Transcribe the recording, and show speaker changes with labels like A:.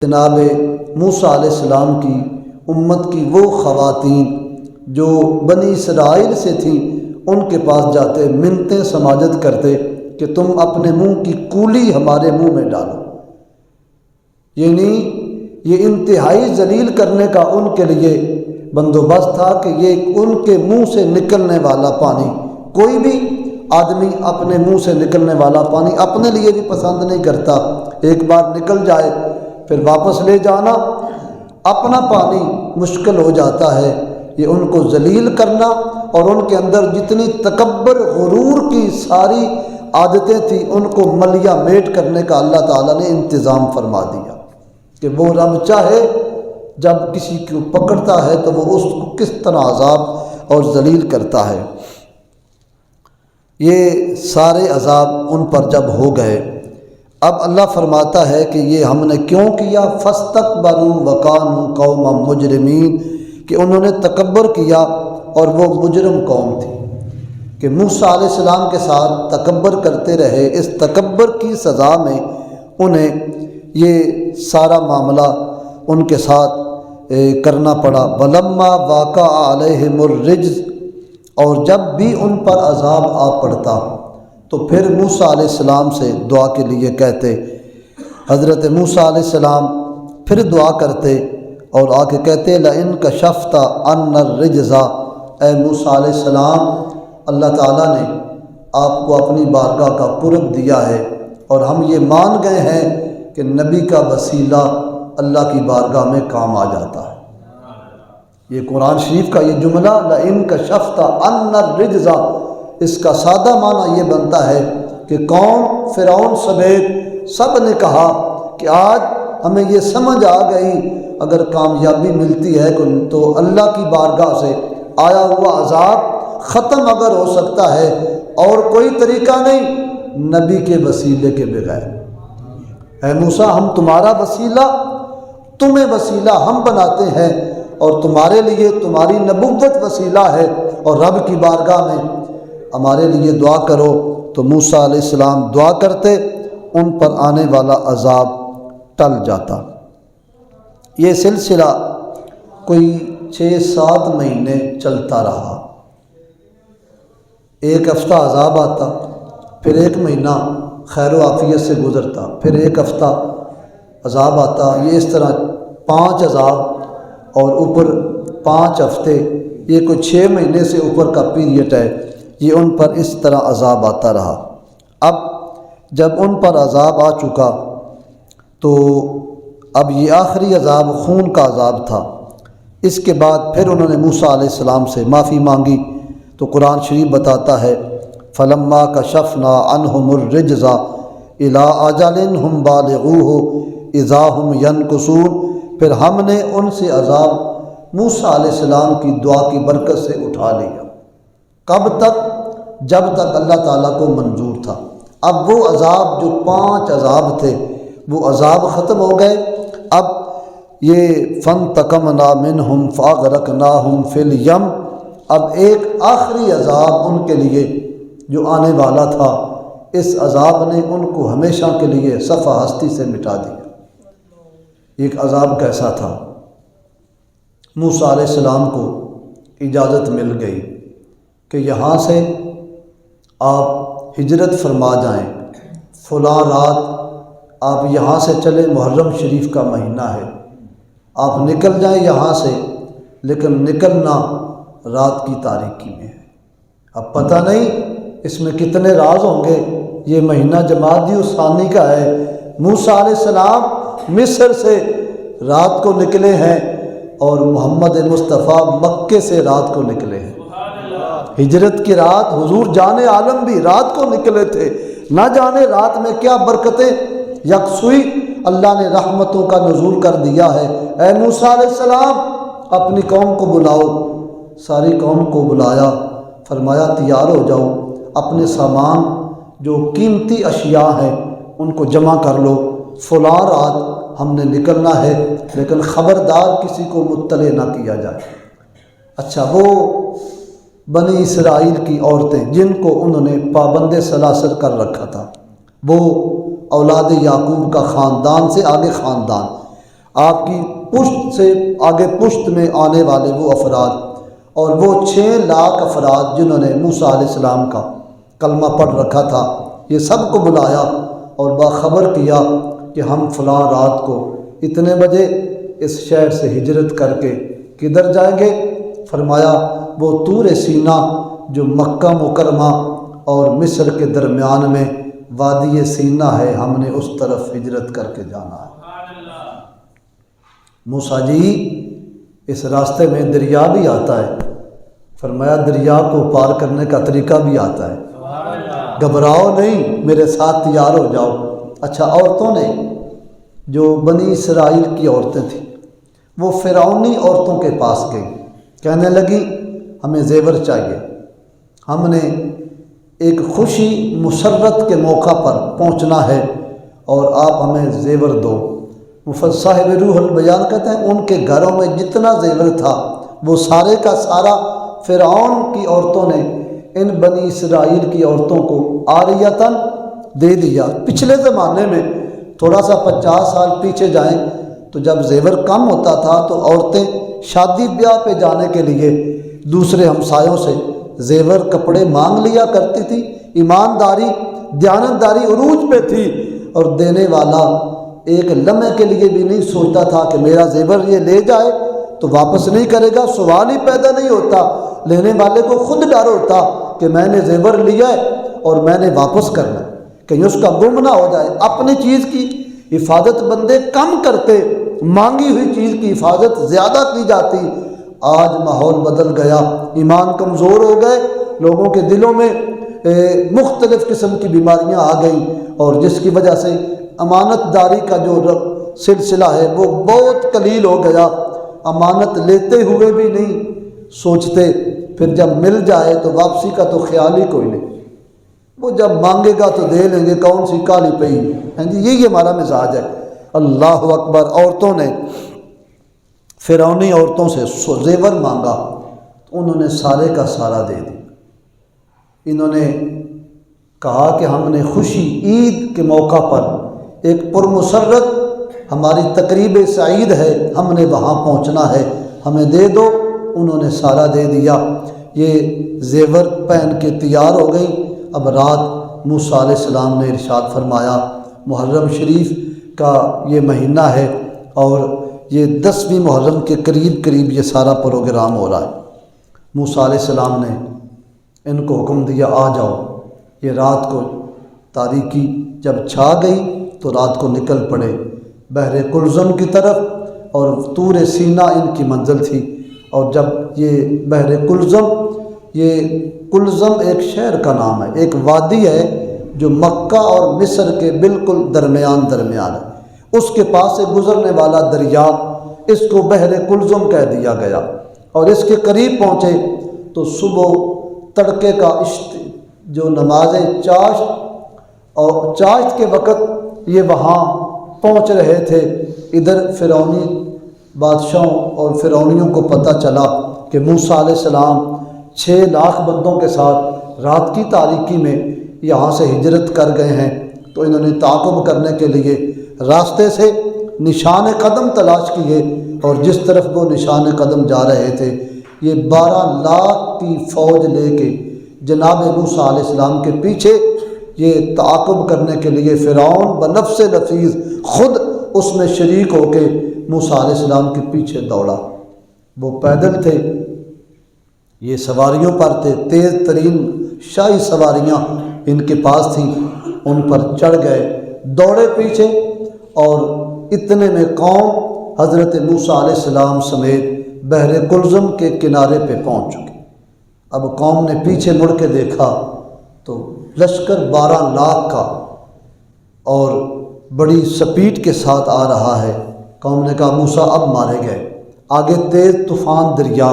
A: جناب موسیٰ علیہ السلام کی امت کی وہ خواتین جو بنی اسرائیل سے تھیں ان کے پاس جاتے، منتیں سماجت کرتے کہ تم اپنے منہ کی کولی ہمارے منہ میں ڈالو، یعنی یہ انتہائی ذلیل کرنے کا ان کے لیے بندوبست تھا کہ یہ ان کے منہ سے نکلنے والا پانی، کوئی بھی آدمی اپنے منہ سے نکلنے والا پانی اپنے لیے بھی پسند نہیں کرتا، ایک بار نکل جائے پھر واپس لے جانا اپنا پانی مشکل ہو جاتا ہے۔ یہ ان کو ذلیل کرنا اور ان کے اندر جتنی تکبر غرور کی ساری عادتیں تھیں ان کو ملیا میٹ کرنے کا اللہ تعالیٰ نے انتظام فرما دیا کہ وہ رب چاہے جب کسی کو پکڑتا ہے تو وہ اس کو کس طرح عذاب اور ذلیل کرتا ہے۔ یہ سارے عذاب ان پر جب ہو گئے، اب اللہ فرماتا ہے کہ یہ ہم نے کیوں کیا، فاستکبروا وکانوا قوما مجرمین، کہ انہوں نے تکبر کیا اور وہ مجرم قوم تھی، کہ موسیٰ علیہ السلام کے ساتھ تکبر کرتے رہے۔ اس تکبر کی سزا میں انہیں یہ سارا معاملہ ان کے ساتھ کرنا پڑا۔ وَلَمَّا وَاقَعَ عَلَيْهِمُ الرِّجْزُ، اور جب بھی ان پر عذاب آ پڑتا تو پھر موسیٰ علیہ السلام سے دعا کے لیے کہتے۔ حضرت موسیٰ علیہ السلام پھر دعا کرتے اور آ کے کہتے لَإِن كَشَفْتَ عَنَّا الرِّجْزَ، اے موسیٰ علیہ السلام اللہ تعالیٰ نے آپ کو اپنی بارگاہ کا قرب دیا ہے اور ہم یہ مان گئے ہیں کہ نبی کا وسیلہ اللہ کی بارگاہ میں کام آ جاتا ہے۔ یہ قرآن شریف کا یہ جملہ لَإِن كَشَفْتَ عَنَّا الرِّجْزَ، اس کا سادہ معنی یہ بنتا ہے کہ قوم فرعون سمیت سب نے کہا کہ آج ہمیں یہ سمجھ آ گئی اگر کامیابی ملتی ہے تو اللہ کی بارگاہ سے آیا ہوا عذاب ختم اگر ہو سکتا ہے اور کوئی طریقہ نہیں نبی کے وسیلے کے بغیر۔ اے موسیٰ ہم تمہارا وسیلہ، تمہیں وسیلہ ہم بناتے ہیں اور تمہارے لیے تمہاری نبوت وسیلہ ہے، اور رب کی بارگاہ میں ہمارے لیے دعا کرو۔ تو موسیٰ علیہ السلام دعا کرتے، ان پر آنے والا عذاب ٹل جاتا۔ یہ سلسلہ کوئی 6-7 مہینے چلتا رہا۔ ایک ہفتہ عذاب آتا، پھر 1 مہینہ خیر و عافیت سے گزرتا، پھر 1 ہفتہ عذاب آتا، یہ اس طرح 5 عذاب اور اوپر 5 ہفتے، یہ کوئی 6 مہینے سے اوپر کا پیریڈ ہے، یہ ان پر اس طرح عذاب آتا رہا۔ اب جب ان پر عذاب آ چکا تو اب یہ آخری عذاب خون کا عذاب تھا۔ اس کے بعد پھر انہوں نے موسیٰ علیہ السلام سے معافی مانگی تو قرآن شریف بتاتا ہے فَلَمَّا كَشَفْنَا عَنْهُمُ الرِّجْزَ إِلَىٰ أَجَلٍ هُمْ بَالِغُوهُ إِذَا هُمْ يَنْكُثُونَ، پھر ہم نے ان سے عذاب موسیٰ علیہ السلام کی دعا کی برکت سے اٹھا لیا۔ کب تک؟ جب تک اللہ تعالیٰ کو منظور تھا۔ اب وہ عذاب جو 5 عذاب تھے وہ عذاب ختم ہو گئے۔ اب یہ فَانْتَقَمْنَا مِنْهُمْ فَأَغْرَقْنَاهُمْ فِي الْيَمِّ، اب ایک آخری عذاب ان کے لیے جو آنے والا تھا، اس عذاب نے ان کو ہمیشہ کے لیے صفحہ ہستی سے مٹا دیا۔ ایک عذاب کیسا تھا؟ موسیٰ علیہ السلام کو اجازت مل گئی کہ یہاں سے آپ ہجرت فرما جائیں، فلاں رات آپ یہاں سے چلے، محرم شریف کا مہینہ ہے، آپ نکل جائیں یہاں سے، لیکن نکلنا رات کی تاریکی میں ہے۔ اب پتہ نہیں اس میں کتنے راز ہوں گے۔ یہ مہینہ جمادی الثانی کا ہے، موسیٰ علیہ السلام مصر سے رات کو نکلے ہیں اور محمد مصطفیٰ مکے سے رات کو نکلے ہیں۔ ہجرت کی رات حضور جان عالم بھی رات کو نکلے تھے، نہ جانے رات میں کیا برکتیں یکسوئی اللہ نے رحمتوں کا نزول کر دیا ہے۔ اے موسیٰ علیہ السلام اپنی قوم کو بلاؤ، ساری قوم کو بلایا، فرمایا تیار ہو جاؤ، اپنے سامان جو قیمتی اشیاء ہیں ان کو جمع کر لو، فلاں رات ہم نے نکلنا ہے، لیکن خبردار کسی کو مطلع نہ کیا جائے۔ اچھا، وہ بنی اسرائیل کی عورتیں جن کو انہوں نے پابند سلاسل کر رکھا تھا، وہ اولاد یعقوب کا خاندان سے آگے خاندان، آپ کی پشت سے آگے پشت میں آنے والے وہ افراد اور وہ 6 لاکھ افراد جنہوں نے موسیٰ علیہ السلام کا کلمہ پڑھ رکھا تھا، یہ سب کو بلایا اور باخبر کیا کہ ہم فلاں رات کو اتنے بجے اس شہر سے ہجرت کر کے کدھر جائیں گے؟ فرمایا وہ طور سینا جو مکہ مکرمہ اور مصر کے درمیان میں وادی سینا ہے، ہم نے اس طرف ہجرت کر کے جانا ہے۔ موسیٰ جی اس راستے میں دریا بھی آتا ہے، فرمایا دریا کو پار کرنے کا طریقہ بھی آتا ہے، گھبراؤ نہیں، میرے ساتھ تیار ہو جاؤ۔ اچھا، عورتوں نے جو بنی اسرائیل کی عورتیں تھیں وہ فرعونی عورتوں کے پاس گئی، کہنے لگی ہمیں زیور چاہیے، ہم نے ایک خوشی مسرت کے موقع پر پہنچنا ہے اور آپ ہمیں زیور دو۔ صاحب روح البیان کہتے ہیں ان کے گھروں میں جتنا زیور تھا وہ سارے کا سارا فرعون کی عورتوں نے ان بنی اسرائیل کی عورتوں کو عاریتاً دے دیا۔ پچھلے زمانے میں تھوڑا سا 50 سال پیچھے جائیں تو جب زیور کم ہوتا تھا تو عورتیں شادی بیاہ پہ جانے کے لیے دوسرے ہمسایوں سے زیور کپڑے مانگ لیا کرتی تھی۔ ایمانداری دیانتداری عروج پہ تھی اور دینے والا ایک لمحے کے لیے بھی نہیں سوچتا تھا کہ میرا زیور یہ لے جائے تو واپس نہیں کرے گا، سوال ہی پیدا نہیں ہوتا۔ لینے والے کو خود ڈر ہوتا کہ میں نے زیور لیا ہے اور میں نے واپس کرنا ہے، کہیں اس کا گم نہ ہو جائے۔ اپنی چیز کی حفاظت بندے کم کرتے، مانگی ہوئی چیز کی حفاظت زیادہ کی جاتی۔ آج ماحول بدل گیا، ایمان کمزور ہو گئے، لوگوں کے دلوں میں مختلف قسم کی بیماریاں آ گئیں اور جس کی وجہ سے امانت داری کا جو سلسلہ ہے وہ بہت قلیل ہو گیا۔ امانت لیتے ہوئے بھی نہیں سوچتے، پھر جب مل جائے تو واپسی کا تو خیال ہی کوئی نہیں، وہ جب مانگے گا تو دے لیں گے، کون سی کالی پئی ہے جی، یہی ہمارا مزاج ہے۔ اللہ اکبر، عورتوں نے فرعونی عورتوں سے زیور مانگا، انہوں نے سارے کا سارا دے دیا۔ انہوں نے کہا کہ ہم نے خوشی عید کے موقع پر ایک پرمسرت ہماری تقریب سعید ہے، ہم نے وہاں پہنچنا ہے، ہمیں دے دو۔ انہوں نے سارا دے دیا، یہ زیور پہن کے تیار ہو گئی۔ اب رات موسیٰ علیہ السلام نے ارشاد فرمایا، محرم شریف کا یہ مہینہ ہے اور یہ 10ویں محرم کے قریب یہ سارا پروگرام ہو رہا ہے۔ موسیٰ علیہ السلام نے ان کو حکم دیا آ جاؤ۔ یہ رات کو تاریکی جب چھا گئی تو رات کو نکل پڑے بحر کلزم کی طرف، اور طور سینا ان کی منزل تھی۔ اور جب یہ بحر کلزم، یہ کلزم ایک شہر کا نام ہے، ایک وادی ہے جو مکہ اور مصر کے بالکل درمیان ہے، اس کے پاس سے گزرنے والا دریا، اس کو بحر کلزم کہہ دیا گیا۔ اور اس کے قریب پہنچے تو صبح تڑکے کا جو نماز چاشت اور چاشت کے وقت یہ وہاں پہنچ رہے تھے۔ ادھر فرعونی بادشاہوں اور فرعونیوں کو پتہ چلا کہ موسیٰ علیہ السلام 6 لاکھ بندوں کے ساتھ رات کی تاریکی میں یہاں سے ہجرت کر گئے ہیں، تو انہوں نے تعاقب کرنے کے لیے راستے سے نشان قدم تلاش کیے، اور جس طرف وہ نشان قدم جا رہے تھے یہ 12 لاکھ کی فوج لے کے جناب موسیٰ علیہ السلام کے پیچھے یہ تعاقب کرنے کے لیے فرعون بنفس نفیس خود اس میں شریک ہو کے موسیٰ علیہ السلام کے پیچھے دوڑا۔ وہ پیدل تھے، یہ سواریوں پر تھے، تیز ترین شاہی سواریاں ان کے پاس تھیں، ان پر چڑھ گئے، دوڑے پیچھے، اور اتنے میں قوم حضرت موسیٰ علیہ السلام سمیت بحر کلزم کے کنارے پہ پہنچ چکے۔ اب قوم نے پیچھے مڑ کے دیکھا تو لشکر 12 لاکھ کا اور بڑی سپیڈ کے ساتھ آ رہا ہے۔ قوم نے کہا موسیٰ اب مارے گئے۔ آگے تیز طوفان دریا،